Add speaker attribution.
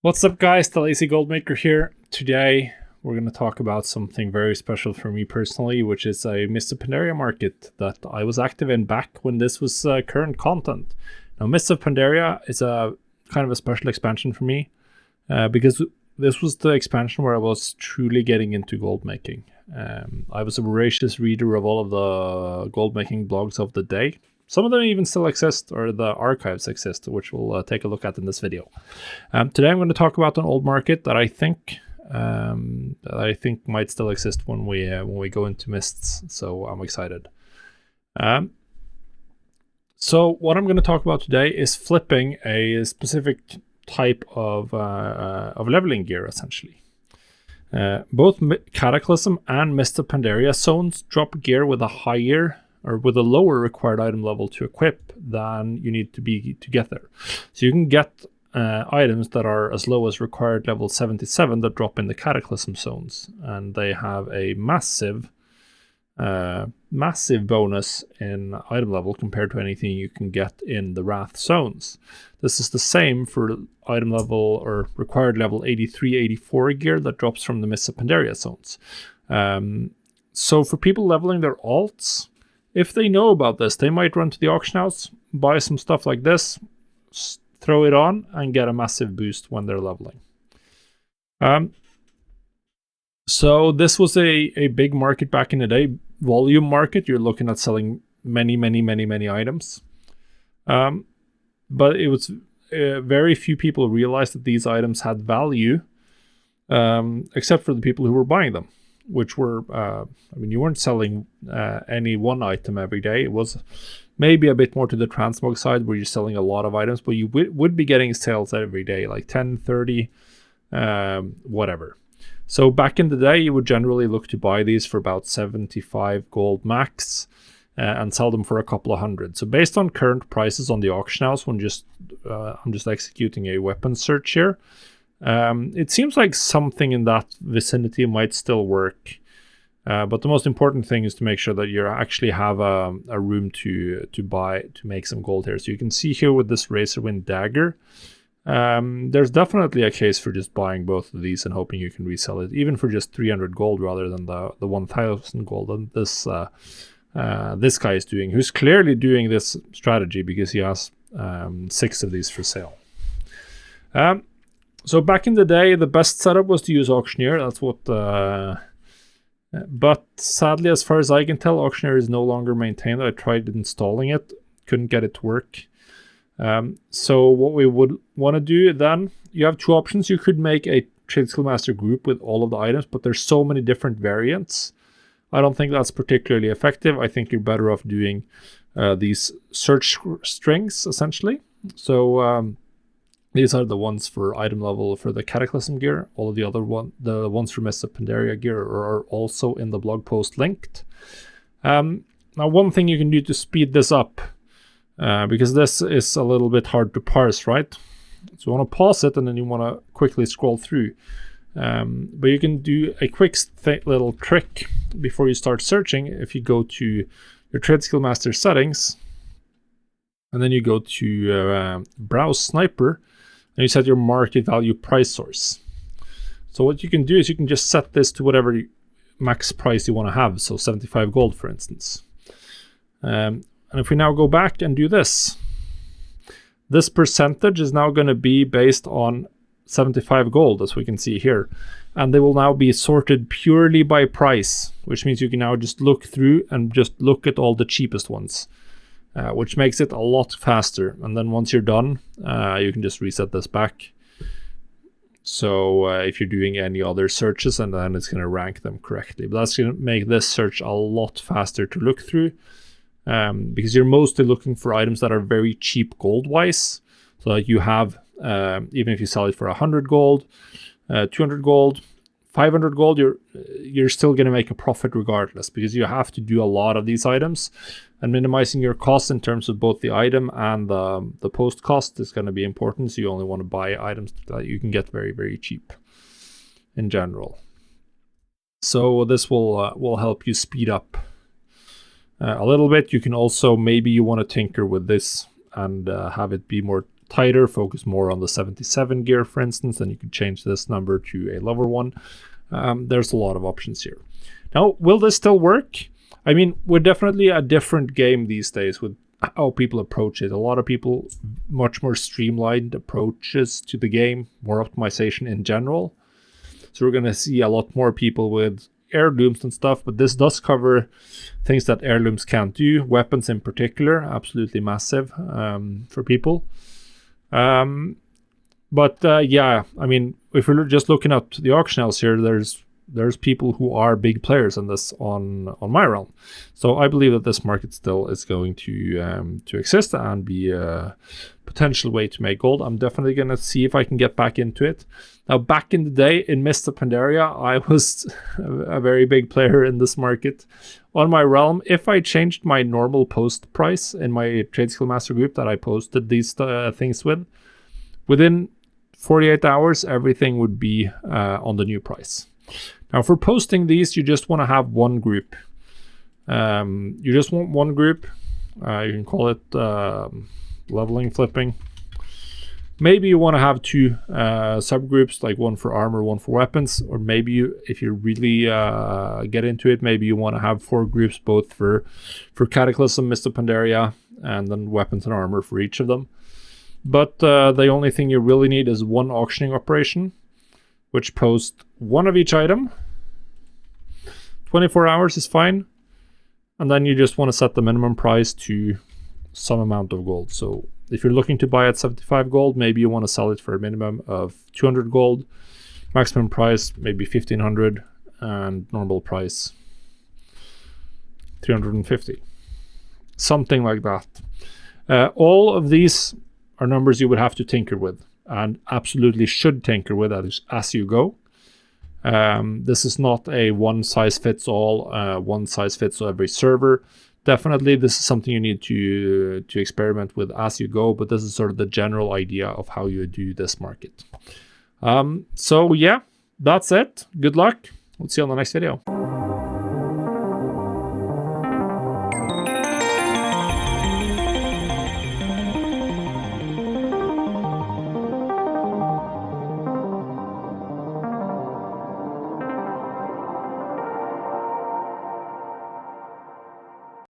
Speaker 1: What's up, guys? The Lazy Goldmaker here. Today we're going to talk about something very special for me personally, which is a Mr. Pandaria market that I was active in back when this was current content. Now, Mr. Pandaria is a kind of a special expansion for me because this was the expansion where I was truly getting into gold making. I was a voracious reader of all of the gold making blogs of the day. Some of them even still exist, or the archives exist, which we'll take a look at in this video. Today I'm going to talk about an old market that I think might still exist when we go into mists. So I'm excited. So what I'm going to talk about today is flipping a specific type of leveling gear, essentially. Both Cataclysm and Mist of Pandaria zones drop gear with a higher or with a lower required item level to equip than you need to be to get there. So you can get items that are as low as required level 77 that drop in the Cataclysm zones, and they have a massive bonus in item level compared to anything you can get in the Wrath zones. This is the same for item level or required level 83, 84 gear that drops from the Mist of Pandaria zones. So for people leveling their alts, if they know about this, they might run to the auction house, buy some stuff like this, throw it on, and get a massive boost when they're leveling. So this was a big market back in the day. Volume market, you're looking at selling many items. But it was very few people realized that these items had value, except for the people who were buying them, which were, you weren't selling any one item every day. It was maybe a bit more to the transmog side where you're selling a lot of items, but you would be getting sales every day, like 10, 30, whatever. So back in the day, you would generally look to buy these for about 75 gold max and sell them for a couple of hundred. So based on current prices on the auction house, when I'm just executing a weapon search here, it seems like something in that vicinity might still work, but the most important thing is to make sure that you actually have a room to make some gold here. So you can see here with this Razorwind dagger, there's definitely a case for just buying both of these and hoping you can resell it, even for just 300 gold rather than the 1,000 gold. And this guy is doing, who's clearly doing this strategy because he has 6 of these for sale. So back in the day, the best setup was to use Auctioneer. That's what. But sadly, as far as I can tell, Auctioneer is no longer maintained. I tried installing it, couldn't get it to work. So what we would want to do then, you have 2 options. You could make a Trade Skill Master group with all of the items, but there's so many different variants. I don't think that's particularly effective. I think you're better off doing these search strings, essentially. So these are the ones for item level for the Cataclysm gear. All of the the ones for Mist of Pandaria gear are also in the blog post linked. Now, one thing you can do to speed this up, because this is a little bit hard to parse, right? So you want to pause it and then you want to quickly scroll through. But you can do a quick little trick before you start searching. If you go to your Trade Skill Master settings, and then you go to Browse Sniper, and you set your market value price source. So what you can do is you can just set this to whatever max price you want to have, so 75 gold, for instance. And if we now go back and do this percentage is now going to be based on 75 gold, as we can see here. And they will now be sorted purely by price, which means you can now just look through and just look at all the cheapest ones. Which makes it a lot faster. And then once you're done, you can just reset this back. So if you're doing any other searches, and then it's going to rank them correctly. But that's going to make this search a lot faster to look through, because you're mostly looking for items that are very cheap gold-wise. So like you have, even if you sell it for 100 gold, 200 gold, 500 gold, you're still going to make a profit regardless, because you have to do a lot of these items, and minimizing your costs in terms of both the item and the post cost is going to be important. So you only want to buy items that you can get very cheap in general. So this will help you speed up a little bit. You can also, maybe you want to tinker with this and have it be more tighter, focus more on the 77 gear, for instance, then you could change this number to a lower one. There's a lot of options here. Now, will this still work? I mean, we're definitely a different game these days with how people approach it. A lot of people, much more streamlined approaches to the game, more optimization in general. So we're going to see a lot more people with heirlooms and stuff, but this does cover things that heirlooms can't do. Weapons in particular, absolutely massive for people. But yeah, I mean, if we're just looking at the auction house here, there's people who are big players in this on my realm. So I believe that this market still is going to exist and be a potential way to make gold. I'm definitely going to see if I can get back into it. Now, back in the day in Mist of Pandaria, I was a very big player in this market. On my realm, if I changed my normal post price in my Trade Skill Master group that I posted these things with, within 48 hours, everything would be on the new price. Now, for posting these, you just want to have one group. You just want one group. You can call it leveling, flipping. Maybe you want to have two subgroups, like one for armor, one for weapons. Or maybe you, if you really get into it, maybe you want to have 4 groups, both for Cataclysm, Mist of Pandaria, and then weapons and armor for each of them. But the only thing you really need is one auctioning operation, which posts one of each item. 24 hours is fine. And then you just want to set the minimum price to some amount of gold. So if you're looking to buy at 75 gold, maybe you want to sell it for a minimum of 200 gold. Maximum price, maybe 1500, and normal price, 350. Something like that. All of these are numbers you would have to tinker with, and absolutely should tinker with as you go. This is not a one size fits all, one size fits every server. Definitely, this is something you need to experiment with as you go, but this is sort of the general idea of how you do this market. So yeah, that's it. Good luck. We'll see you on the next video.